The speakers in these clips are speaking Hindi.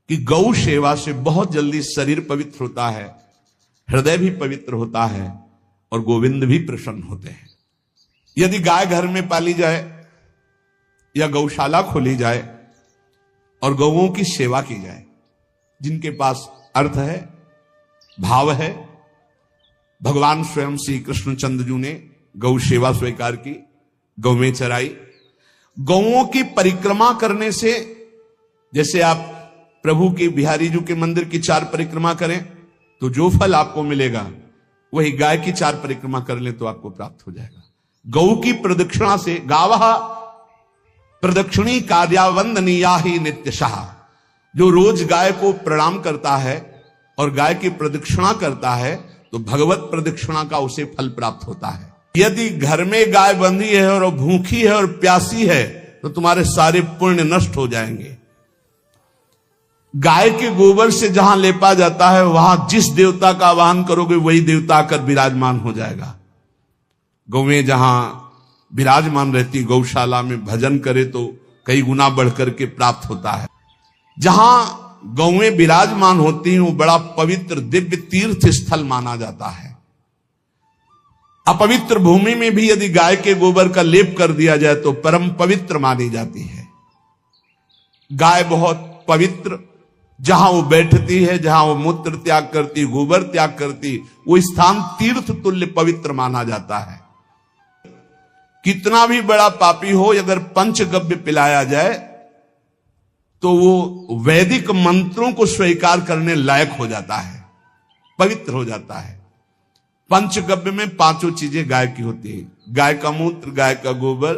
कि गौ सेवा से बहुत जल्दी शरीर पवित्र होता है, हृदय भी पवित्र होता है और गोविंद भी प्रसन्न होते हैं। यदि गाय घर में पाली जाए या गौशाला खोली जाए और गौओं की सेवा की जाए, जिनके पास अर्थ है, भाव है, भगवान स्वयं श्री कृष्णचंद्र जी ने गौ सेवा स्वीकार की, गौ में चराई। गौओं की परिक्रमा करने से, जैसे आप प्रभु के बिहारी जी के मंदिर की 4 परिक्रमा करें तो जो फल आपको मिलेगा वही गाय की 4 परिक्रमा कर ले तो आपको प्राप्त हो जाएगा। गौ की प्रदक्षिणा से, गावः प्रदक्षिणी कार्यावंदनीया ही नित्यशः, जो रोज गाय को प्रणाम करता है और गाय की प्रदक्षिणा करता है तो भगवत प्रदक्षिणा का उसे फल प्राप्त होता है। यदि घर में गाय बंधी है और भूखी है और प्यासी है तो तुम्हारे सारे पुण्य नष्ट हो जाएंगे। गाय के गोबर से जहां लेपा जाता है वहां जिस देवता का आवाहन करोगे वही देवता आकर विराजमान हो जाएगा। गौएं जहां विराजमान रहती, गौशाला में भजन करे तो कई गुना बढ़कर के प्राप्त होता है। जहां गौएं विराजमान होती हैं वो बड़ा पवित्र दिव्य तीर्थ स्थल माना जाता है। अपवित्र भूमि में भी यदि गाय के गोबर का लेप कर दिया जाए तो परम पवित्र मानी जाती है। गाय बहुत पवित्र, जहां वो बैठती है, जहां वो मूत्र त्याग करती, गोबर त्याग करती, वो स्थान तीर्थ तुल्य पवित्र माना जाता है। कितना भी बड़ा पापी हो, अगर पंचगव्य पिलाया जाए तो वो वैदिक मंत्रों को स्वीकार करने लायक हो जाता है, पवित्र हो जाता है। पंचगव्य में 5 चीजें गाय की होती है: गाय का मूत्र, गाय का गोबर,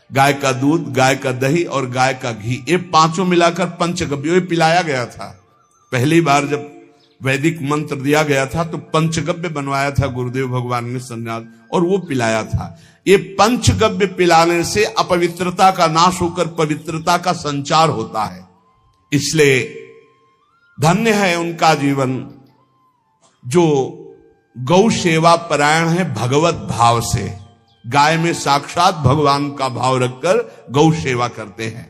गाय का दूध, गाय का दही और गाय का घी। ये 5 मिलाकर पंचगव्य पिलाया गया था। पहली बार जब वैदिक मंत्र दिया गया था तो पंचगव्य बनवाया था गुरुदेव भगवान ने संन्यास, और वो पिलाया था। ये पंचगव्य पिलाने से अपवित्रता का नाश होकर पवित्रता का संचार होता है। इसलिए धन्य है उनका जीवन जो गौ सेवा परायण है भगवत भाव से। गाय में साक्षात भगवान का भाव रखकर गौ सेवा करते हैं।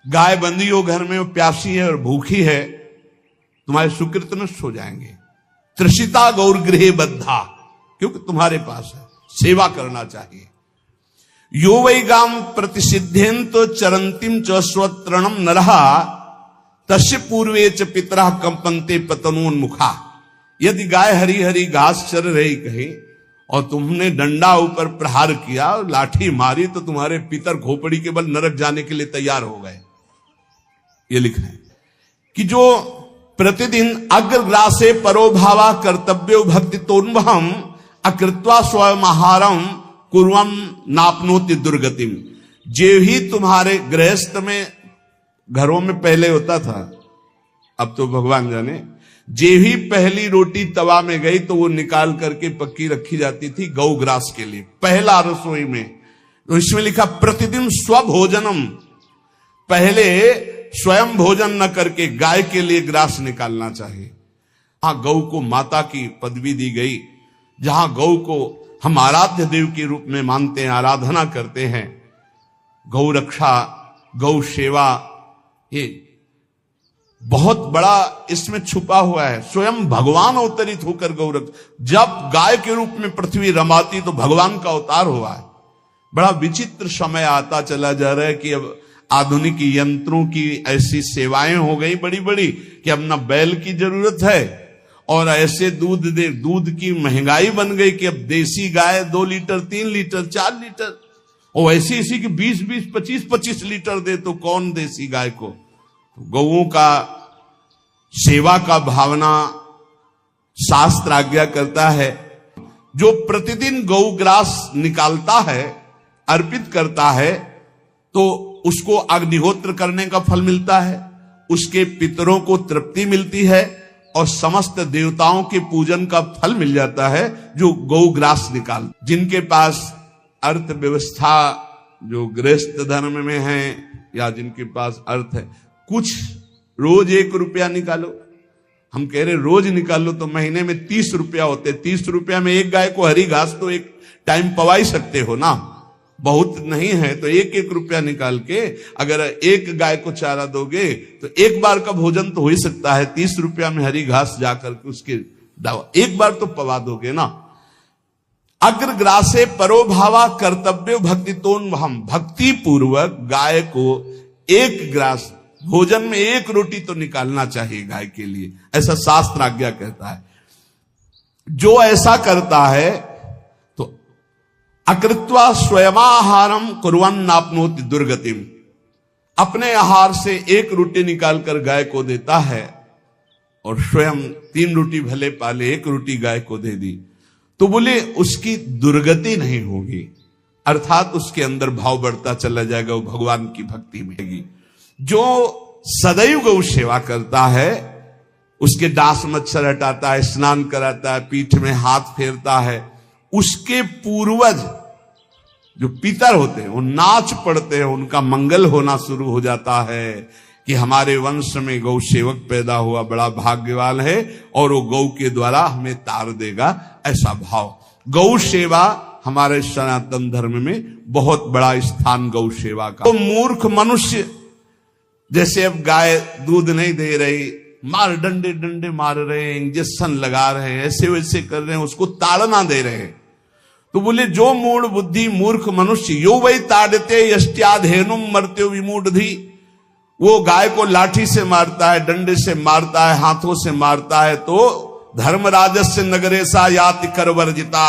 गाय बंदी हो घर में, वो प्यासी है और भूखी है, तुम्हारे सुकृत नष्ट हो जाएंगे। तृषिता गौर गृहे बद्धा, क्योंकि तुम्हारे पास है, सेवा करना चाहिए। यो वै गाम प्रतिसिद्धेन्तो चरंतिम च स्वतरणम नरहा तस्य पूर्वे च पितरः कंपन्ते पतनोन्मुखा। यदि गाय हरी हरी घास चर रही कहीं और तुमने डंडा ऊपर प्रहार किया, लाठी मारी, तो तुम्हारे पितर खोपड़ी के बल नरक जाने के लिए तैयार हो गए। ये लिखा है कि जो प्रतिदिन अग्रग्रासे परोभावा कर्तव्यो भक्ति तोन्वहम अकृत्वा स्वयं आहारम कुर्वम नापनोति दुर्गतिम। जे ही तुम्हारे गृहस्थ में, घरों में पहले होता था, अब तो भगवान जाने, जे ही पहली रोटी तवा में गई तो वो निकाल करके पक्की रखी जाती थी गौग्रास के लिए, पहला रसोई में। तो इसमें लिखा प्रतिदिन स्वभोजनम, पहले स्वयं भोजन न करके गाय के लिए ग्रास निकालना चाहिए। हाँ, गौ को माता की पदवी दी गई, जहां गौ को हम आराध्य देव के रूप में मानते हैं, आराधना करते हैं। गौ रक्षा, गौ सेवा, ये बहुत बड़ा इसमें छुपा हुआ है। स्वयं भगवान अवतरित होकर गौ रक्षा, जब गाय के रूप में पृथ्वी रमाती तो भगवान का अवतार हुआ है। बड़ा विचित्र समय आता चला जा रहा है कि अब आधुनिक यंत्रों की ऐसी सेवाएं हो गई बड़ी बड़ी कि अब न बैल की जरूरत है, और ऐसे दूध की महंगाई बन गई कि अब देसी गाय 2 लीटर 3 लीटर 4 लीटर, और ऐसी ऐसी कि 20-20 25-25 लीटर दे तो कौन देसी गाय को। तो गौओं का सेवा का भावना शास्त्र आज्ञा करता है। जो प्रतिदिन गौग्रास निकालता है, अर्पित करता है, तो उसको अग्निहोत्र करने का फल मिलता है, उसके पितरों को तृप्ति मिलती है और समस्त देवताओं के पूजन का फल मिल जाता है जो गौग्रास निकाल। जिनके पास अर्थव्यवस्था, जो गृहस्थ धर्म में है या जिनके पास अर्थ है, कुछ रोज 1 रुपया निकालो। हम कह रहे रोज निकालो तो महीने में 30 रुपया होते। 30 रुपया में एक गाय को हरी घास तो एक टाइम पवा ही सकते हो ना। बहुत नहीं है तो 1-1 रुपया निकाल के अगर एक गाय को चारा दोगे तो एक बार का भोजन तो हो ही सकता है। 30 रुपया में हरी घास जाकर के उसके एक बार तो पवा दोगे ना। अग्रग्रासे परोभावा कर्तव्य भक्तितोन हम, भक्ति पूर्वक गाय को एक ग्रास भोजन में 1 रोटी तो निकालना चाहिए गाय के लिए, ऐसा शास्त्र आज्ञा कहता है। जो ऐसा करता है तो अकृत्वा स्वयमाहारम कुर्वन् आपनोति दुर्गतिम, अपने आहार से 1 रोटी निकालकर गाय को देता है और स्वयं 3 रोटी भले पाले 1 रोटी गाय को दे दी तो बोले उसकी दुर्गति नहीं होगी, अर्थात उसके अंदर भाव बढ़ता चला जाएगा, वो भगवान की भक्ति में। जो सदैव गौ सेवा करता है, उसके डांस मच्छर हटाता है, स्नान कराता है, पीठ में हाथ फेरता है, उसके पूर्वज जो पितर होते हैं वो नाच पड़ते हैं, उनका मंगल होना शुरू हो जाता है कि हमारे वंश में गौ सेवक पैदा हुआ, बड़ा भाग्यवान है और वो गौ के द्वारा हमें तार देगा, ऐसा भाव। गौ सेवा हमारे सनातन धर्म में बहुत बड़ा स्थान गौ सेवा का। तो मूर्ख मनुष्य जैसे अब गाय दूध नहीं दे रही, मार डंडे डंडे मार रहे हैं, इंजेक्शन लगा रहे हैं, ऐसे वैसे कर रहे हैं, उसको ताड़ना दे रहे हैं। तो बोले जो मूढ़ बुद्धि मूर्ख मनुष्य यो वही ताड़ते यष्ट्याधेनुम मर्त्यो विमूढ़धि, वो गाय को लाठी से मारता है, डंडे से मारता है, हाथों से मारता है तो धर्मराजस्य नगरेशा याति करवर्जिता।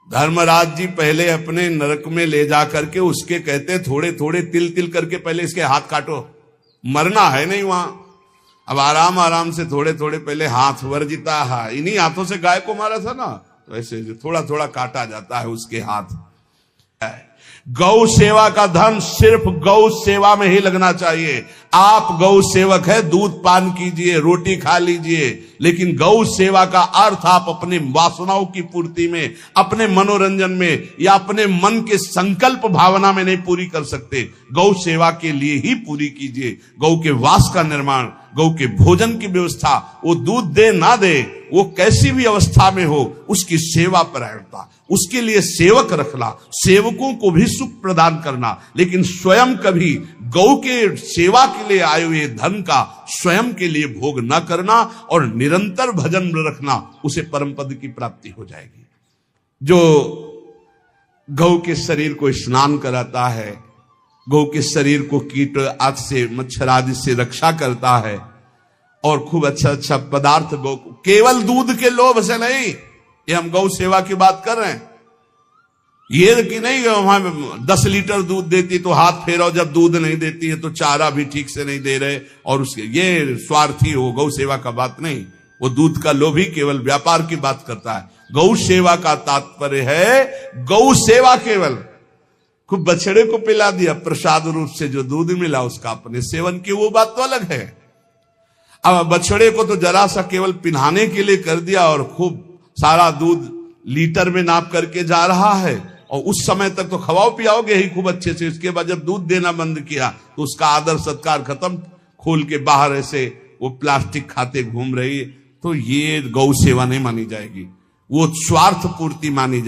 धर्मराज जी पहले अपने नरक में ले जा करके उसके कहते थोड़े थोड़े तिल तिल करके पहले इसके हाथ काटो, मरना है नहीं वहां, अब आराम आराम से थोड़े थोड़े पहले हाथ वर्जिता है। इन्हीं हाथों से गाय को मारा था ना, तो ऐसे थोड़ा थोड़ा काटा जाता है उसके हाथ। गौ सेवा का धन सिर्फ गौ सेवा में ही लगना चाहिए। आप गौ सेवक है, दूध पान कीजिए, रोटी खा लीजिए, लेकिन गौ सेवा का अर्थ आप अपने वासनाओं की पूर्ति में, अपने मनोरंजन में या अपने मन के संकल्प भावना में नहीं पूरी कर सकते। गौ सेवा के लिए ही पूरी कीजिए। गौ के वास का निर्माण, गौ के भोजन की व्यवस्था, वो दूध दे ना दे, वो कैसी भी अवस्था में हो, उसकी सेवा परायणता, उसके लिए सेवक रखना, सेवकों को भी सुख प्रदान करना, लेकिन स्वयं कभी गौ के सेवा के लिए आए हुए धन का स्वयं के लिए भोग न करना और निरंतर भजन रखना, उसे परम पद की प्राप्ति हो जाएगी। जो गौ के शरीर को स्नान कराता है, गौ के शरीर को कीट आदि से, मच्छर आदि से रक्षा करता है और खूब अच्छा अच्छा पदार्थ गौ को, केवल दूध के लोभ से नहीं, ये हम गौ सेवा की बात कर रहे हैं, ये कि नहीं वहां 10 लीटर दूध देती तो हाथ फेरो, जब दूध नहीं देती है तो चारा भी ठीक से नहीं दे रहे और उसके ये स्वार्थी हो, गौ सेवा का बात नहीं। वो दूध का लोभी केवल व्यापार की बात करता है। गौ सेवा का तात्पर्य है गौ सेवा केवल, खूब बछड़े को पिला दिया प्रसाद रूप से, जो दूध मिला उसका अपने सेवन की, वो बात तो अलग है। अब बछड़े को तो जरा सा केवल पिन्हाने के लिए कर दिया और खूब सारा दूध लीटर में नाप करके जा रहा है और उस समय तक तो खवाओ पियाओगे ही खूब अच्छे से, इसके बाद जब दूध देना बंद किया तो उसका आदर सत्कार खत्म, खोल के बाहर ऐसे वो प्लास्टिक खाते घूम रही है, तो ये गौ सेवा नहीं मानी जाएगी, वो स्वार्थ पूर्ति मानी जाएगी।